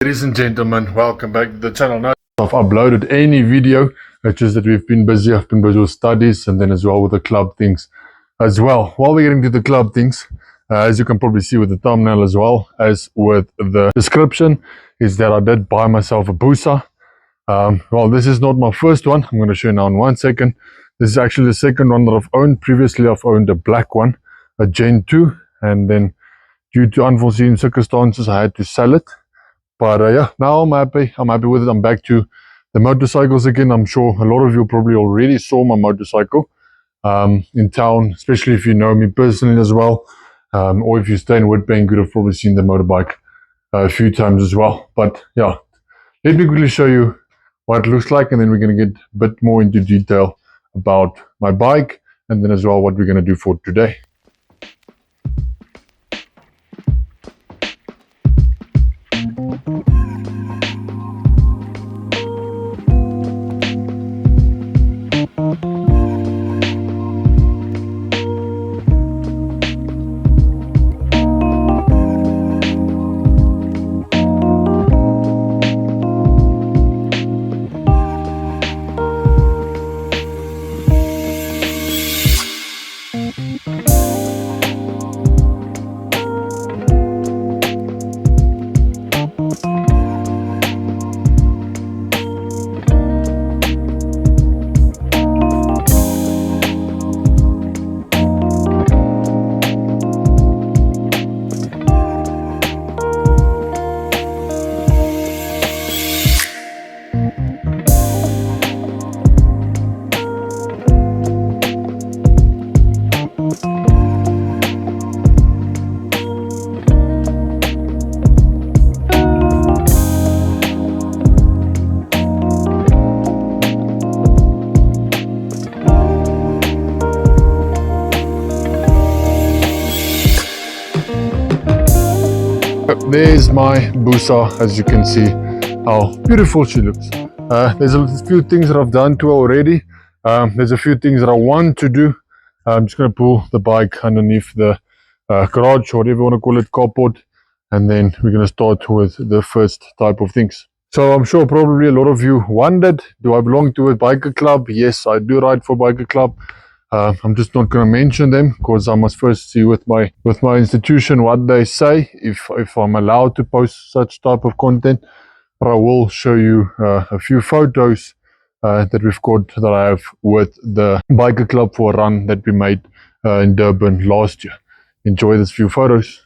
Ladies and gentlemen, welcome back to the channel. Now I've uploaded any video. It's just that we've been busy. I've been busy with studies and then as well with the club things as well. While we're getting to the club things, as you can probably see with the thumbnail as well as with the description, is that I did buy myself a Busa. Well, this is not my first one. I'm going to show you now in 1 second. This is actually the second one that I've owned. Previously, I've owned a black one, a Gen 2, and then due to unforeseen circumstances, I had to sell it. But yeah, now I'm happy with it. I'm back to the motorcycles again. I'm sure a lot of you probably already saw my motorcycle in town, especially if you know me personally as well. Or if you stay in Woodbank, you'd have probably seen the motorbike a few times as well. But yeah, let me quickly show you what it looks like, and then we're going to get a bit more into detail about my bike, and then as well what we're going to do for today. There's my Busa, as you can see how beautiful she looks. There's a few things that I've done to her already. There's a few things that I want to do. I'm just going to pull the bike underneath the garage, or whatever you want to call it, carport, and then we're going to start with the first type of things. So I'm sure probably a lot of you wondered, do I belong to a biker club? Yes, I do ride for a biker club. I'm just not going to mention them because I must first see with my institution what they say, if I'm allowed to post such type of content. But I will show you a few photos that we've got that I have with the biker club for a run that we made in Durban last year. Enjoy these few photos.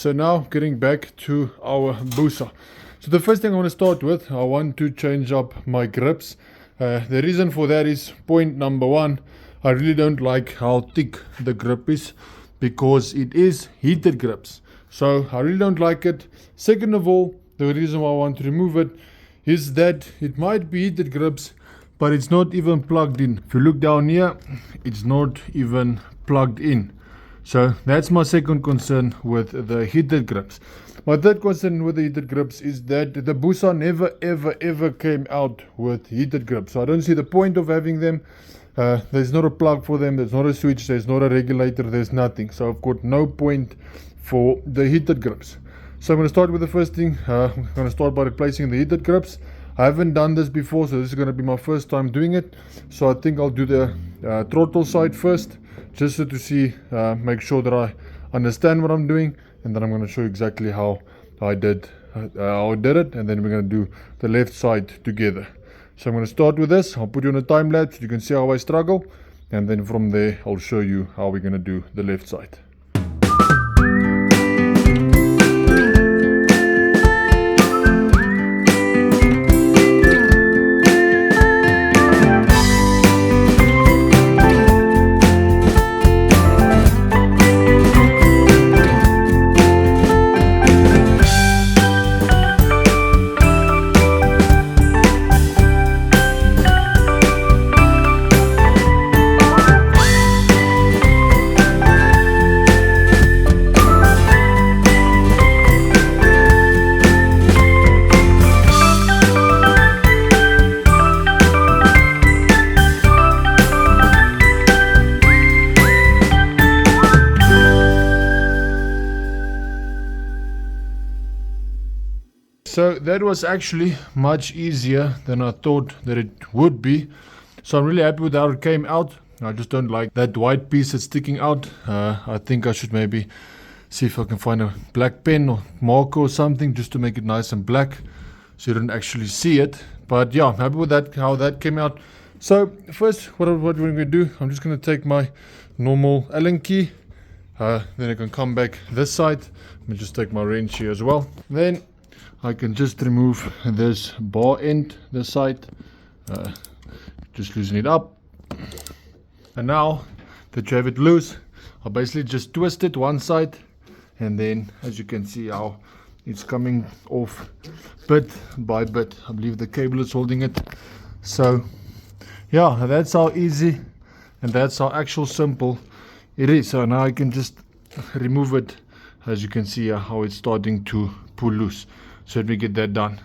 so now getting back to our Busa. So the first thing I want to start with, I want to change up my grips. The reason for that is point number one, I really don't like how thick the grip is because it is heated grips. So I really don't like it. Second of all, the reason why I want to remove it is that it might be heated grips, but it's not even plugged in. If you look down here, it's not even plugged in. So that's my second concern with the heated grips. My third concern with the heated grips is that the Busa never ever came out with heated grips. So I don't see the point of having them. There's not a plug for them, there's not a switch, there's not a regulator, there's nothing. So I've got no point for the heated grips. So I'm going to start with the first thing. I'm going to start by replacing the heated grips. I haven't done this before, so this is going to be my first time doing it. So I think I'll do the throttle side first, just so to see, make sure that I understand what I'm doing, and then I'm going to show you exactly how I did it, and then we're going to do the left side together. So I'm going to start with this. I'll put you on a time lapse so you can see how I struggle, and then from there I'll show you how we're going to do the left side. So that was actually much easier than I thought that it would be. So I'm really happy with how it came out. I just don't like that white piece that's sticking out. I think I should maybe see if I can find a black pen or marker or something just to make it nice and black so you don't actually see it. But yeah, I'm happy with that, how that came out. So first, what we're going to do, I'm just going to take my normal Allen key. Then I can come back this side. Let me just take my wrench here as well. Then I can just remove this bar end, this side, just loosen it up. And now that you have it loose, I'll basically just twist it one side, and then as you can see how it's coming off bit by bit. I believe the cable is holding it. So yeah, that's how easy and that's how actual simple it is. So now I can just remove it. As you can see how it's starting to pull loose. So let me get that done.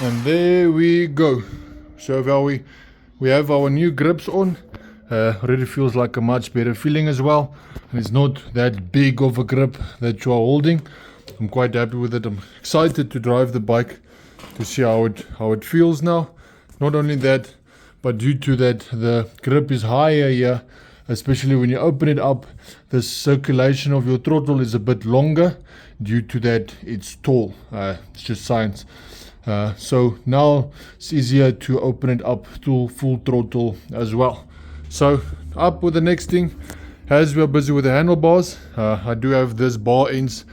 And there we go. So how we have our new grips on. Already feels like a much better feeling as well. And it's not that big of a grip that you are holding. I'm quite happy with it. I'm excited to drive the bike to see how it feels now. Not only that, but due to that the grip is higher here, especially when you open it up, the circulation of your throttle is a bit longer. Due to that, it's tall. It's just science. So now it's easier to open it up to full throttle as well. So up with the next thing. As we are busy with the handlebars, I do have this bar ends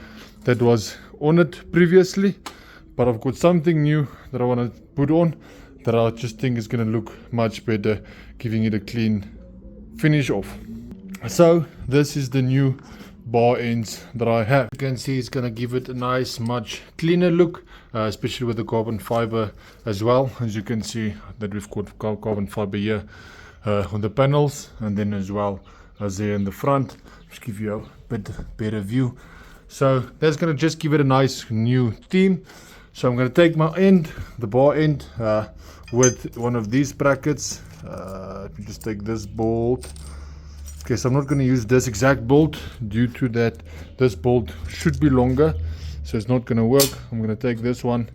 that was on it previously, but I've got something new that I want to put on that I just think is going to look much better, giving it a clean finish off. So this is the new bar ends that I have. You can see it's going to give it a nice, much cleaner look, especially with the carbon fiber as well. As you can see that we've got carbon fiber here on the panels, and then as well as there in the front. Just give you a bit better view. So that's going to just give it a nice new theme. So I'm going to take my end, the bar end, with one of these brackets. Let me just take this bolt. Okay, so I'm not going to use this exact bolt due to that this bolt should be longer, so it's not going to work. I'm going to take this one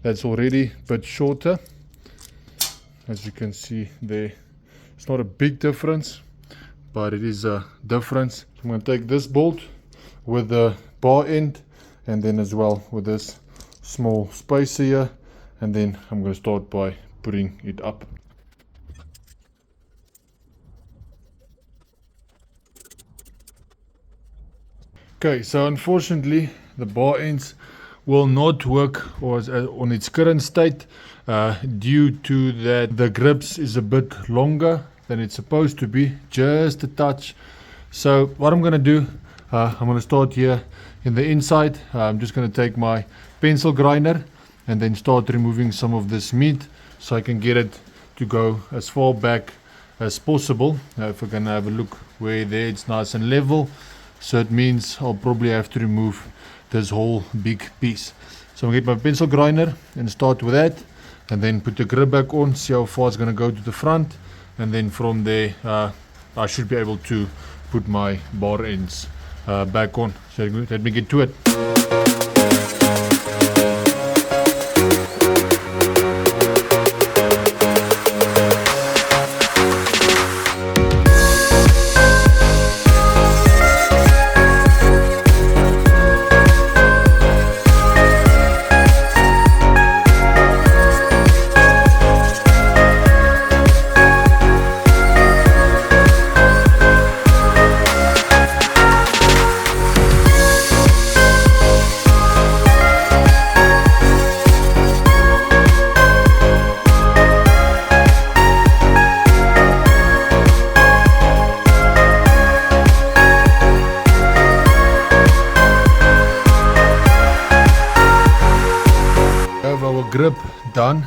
that's already a bit shorter. As you can see there, it's not a big difference, but it is a difference. So I'm going to take this bolt with the bar end, and then as well with this small spacer here, and then I'm going to start by putting it up. Okay, so unfortunately the bar ends will not work or on its current state due to that the grips is a bit longer than it's supposed to be, just a touch. So what I'm going to do, I'm going to start here in the inside. I'm just going to take my pencil grinder and then start removing some of this meat so I can get it to go as far back as possible. If we're going to have a look where there it's nice and level, so it means I'll probably have to remove this whole big piece. So I'm going to get my pencil grinder and start with that, and then put the grip back on, see how far it's going to go to the front, and then from there I should be able to put my bar ends back on. So let me get to it. Grip done.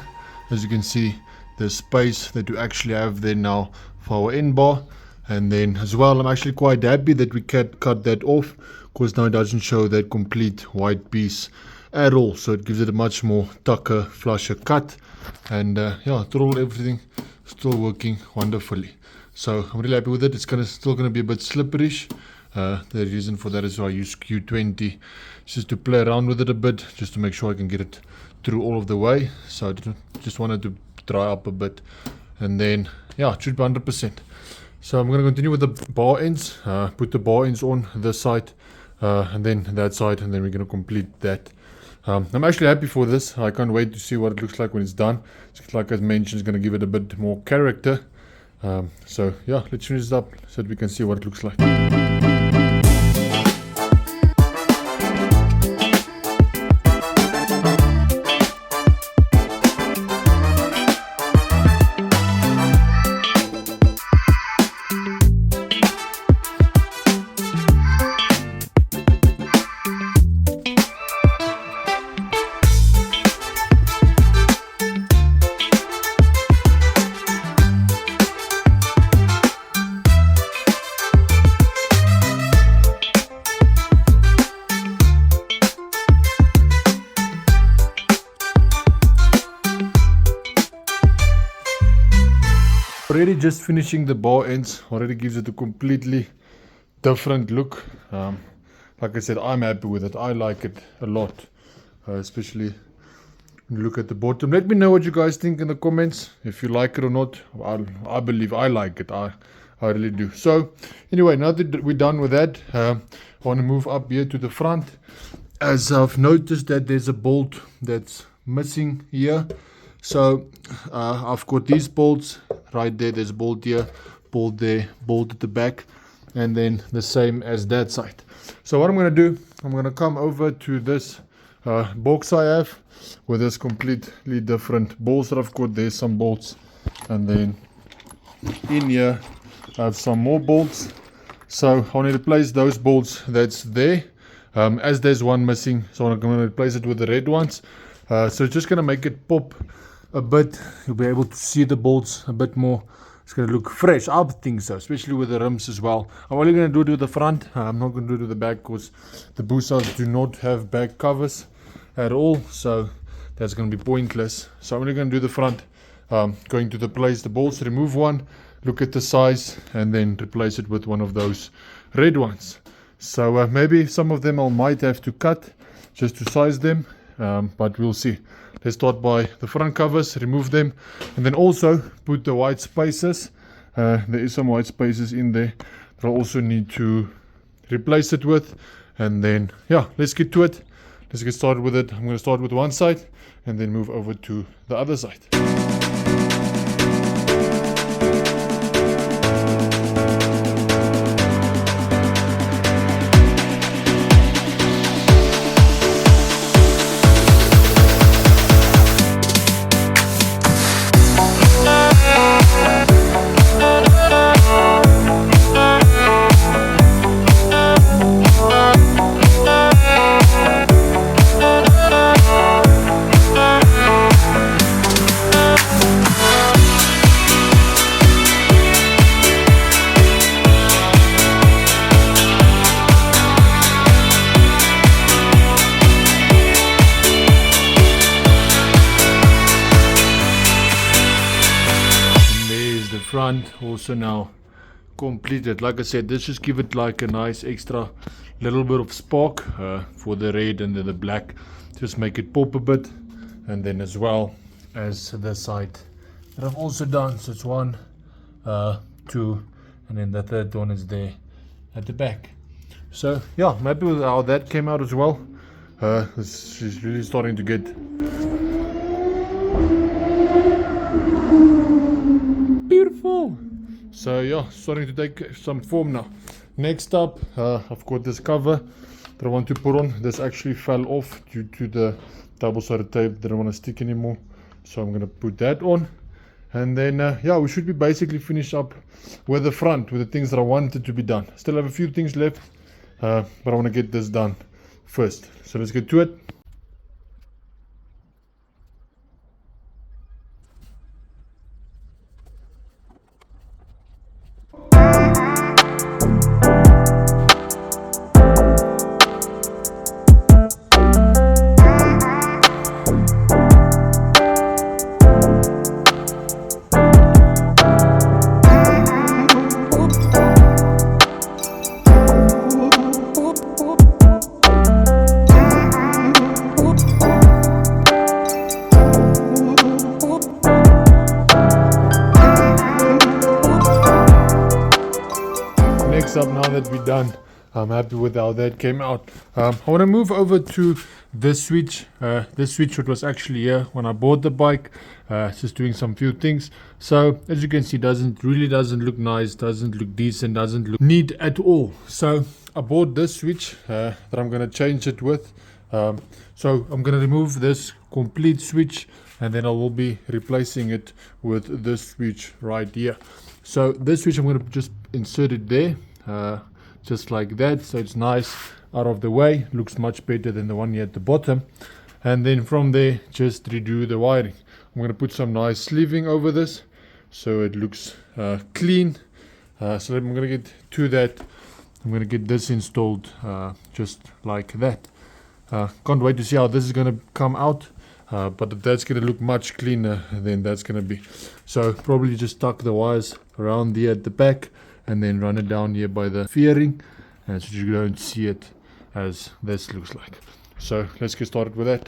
As you can see, the space that we actually have there now for our end bar, and then as well I'm actually quite happy that we can cut that off, because now it doesn't show that complete white piece at all, so it gives it a much more tucker, flusher cut, and yeah, through everything still working wonderfully. So I'm really happy with it. It's still gonna be a bit slipperish. The reason for that is why I use Q20, just to play around with it a bit, just to make sure I can get it through all of the way. So I just wanted to dry up a bit, and then yeah, it should be 100%. So I'm going to continue with the bar ends, put the bar ends on this side and then that side, and then we're going to complete that. I'm actually happy for this. I can't wait to see what it looks like when it's done. It's, like I mentioned, it's going to give it a bit more character. So yeah, let's finish this up so that we can see what it looks like. Already just finishing the bar ends already gives it a completely different look. Like I said, I'm happy with it. I like it a lot, especially when you look at the bottom. Let me know what you guys think in the comments, if you like it or not. I believe I like it. I really do. So anyway, now that we're done with that, I want to move up here to the front. As I've noticed that there's a bolt that's missing here. So I've got these bolts right there. There's a bolt here, bolt there, bolt at the back, and then the same as that side. So what I'm going to do, I'm going to come over to this box I have with this completely different bolts that I've got. There's some bolts, and then in here I have some more bolts. So I want to replace those bolts that's there, as there's one missing, so I'm going to replace it with the red ones. So it's just going to make it pop a bit. You'll be able to see the bolts a bit more. It's going to look fresh. I think so, especially with the rims as well. I'm only going to do it with the front. I'm not going to do it with the back, because the Busas do not have back covers at all. So that's going to be pointless. So I'm only going to do the front, going to place the bolts, remove one, look at the size, and then replace it with one of those red ones. So maybe some of them I might have to cut just to size them, but we'll see. Let's start by the front covers, remove them, and then also put the white spaces. There is some white spaces in there that I'll also need to replace it with. And then, yeah, let's get to it. Let's get started with it. I'm going to start with one side and then move over to the other side. Front also now completed. Like I said, this just give it like a nice extra little bit of spark for the red and then the black, just make it pop a bit. And then as well as the side that I've also done, so it's 1, 2, and then the third one is there at the back. So yeah, I'm happy with how that came out as well. This is really starting to get beautiful. So yeah, starting to take some form now. Next up, I've got this cover that I want to put on. This actually fell off due to the double-sided tape that I don't want to stick anymore. So I'm going to put that on. And then, yeah, we should be basically finished up with the front, with the things that I wanted to be done. Still have a few things left, but I want to get this done first. So let's get to it. Up now that we're done, I'm happy with how that came out. I want to move over to this switch. This switch was actually here when I bought the bike. Just doing some few things. So as you can see, doesn't look nice, doesn't look decent, doesn't look neat at all. So I bought this switch that I'm going to change it with. So I'm going to remove this complete switch and then I will be replacing it with this switch right here. So this switch I'm going to just insert it there. Just like that, so it's nice out of the way, looks much better than the one here at the bottom. And then from there just redo the wiring. I'm going to put some nice sleeving over this so it looks clean. So I'm going to get to that. I'm going to get this installed just like that. Can't wait to see how this is going to come out, but that's going to look much cleaner than that's going to be. So probably just tuck the wires around there at the back and then run it down here by the fairing, and so you don't see it as this looks like. So let's get started with that.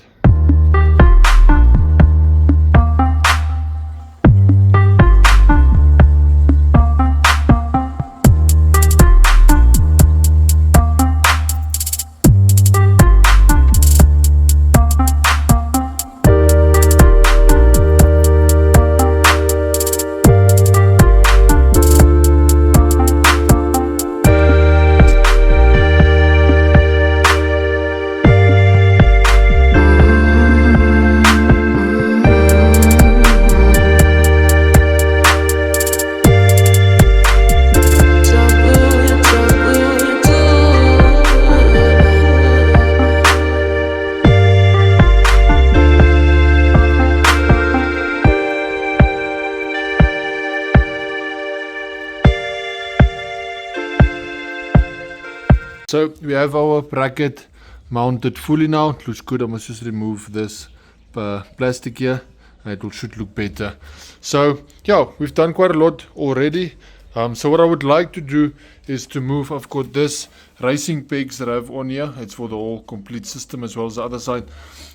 So we have our bracket mounted fully now. It looks good. I must just remove this plastic here, should look better. So yeah, we've done quite a lot already. So what I would like to do is to move. I've got this racing pegs that I have on here. It's for the whole complete system as well as the other side.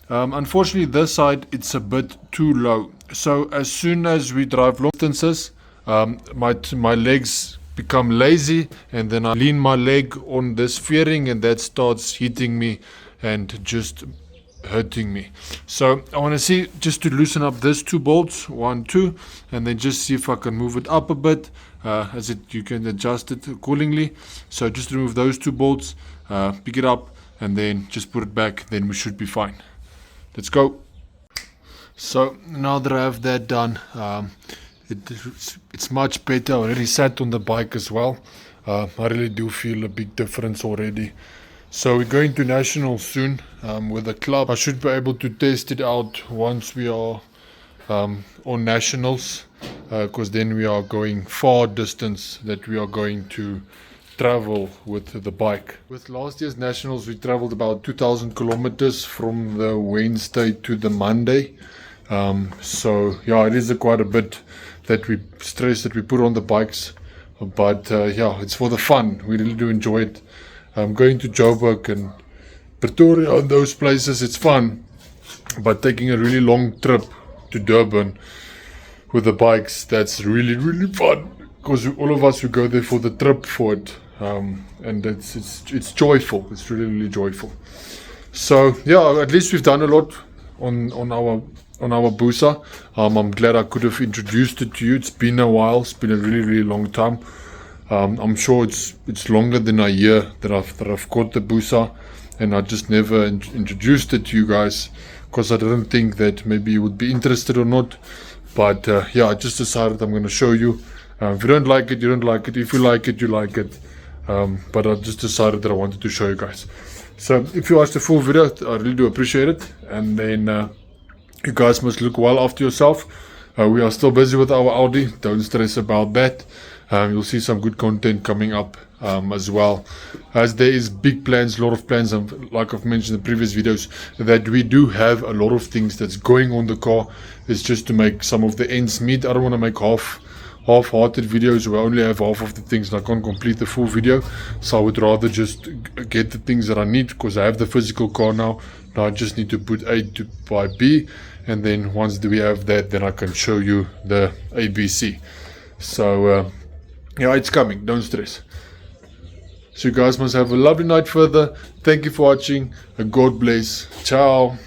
Unfortunately, this side it's a bit too low. So as soon as we drive long distances, my legs become lazy, and then I lean my leg on this fairing, and that starts hitting me and just hurting me. So I want to see just to loosen up these two bolts, 1, 2, and then just see if I can move it up a bit. As it, you can adjust it accordingly. So just remove those two bolts, pick it up, and then just put it back. Then we should be fine. Let's go. So now that I have that done, it's much better. I already sat on the bike as well. I really do feel a big difference already. So we're going to nationals soon with the club. I should be able to test it out once we are on nationals, because then we are going far distance that we are going to travel with the bike. With last year's nationals, we traveled about 2,000 kilometers from the Wednesday to the Monday. So yeah, it is quite a bit that we put on the bikes, but yeah, it's for the fun. We really do enjoy it. Going to Joburg and Pretoria and those places, it's fun, but taking a really long trip to Durban with the bikes, that's really, really fun, because all of us, we go there for the trip for it, and it's joyful. It's really, really joyful. So yeah, at least we've done a lot on our Busa. I'm glad I could have introduced it to you. It's been a while. It's been a really, really long time. I'm sure it's longer than a year that I've caught the Busa, and I just never introduced it to you guys, because I didn't think that maybe you would be interested or not. But yeah, I just decided I'm going to show you. If you don't like it, you don't like it. If you like it, you like it. But I just decided that I wanted to show you guys. So if you watch the full video, I really do appreciate it. And then you guys must look well after yourself. We are still busy with our Audi. Don't stress about that. You'll see some good content coming up as well, as there is big plans, a lot of plans, like I've mentioned in the previous videos, that we do have a lot of things that's going on the car. It's just to make some of the ends meet. I don't want to make half-hearted videos where I only have half of the things and I can't complete the full video. So I would rather just get the things that I need, because I have the physical car now. Now I just need to put A to by B, and then once we have that, then I can show you the ABC. So yeah, it's coming, don't stress. So you guys must have a lovely night further. Thank you for watching, and God bless. Ciao.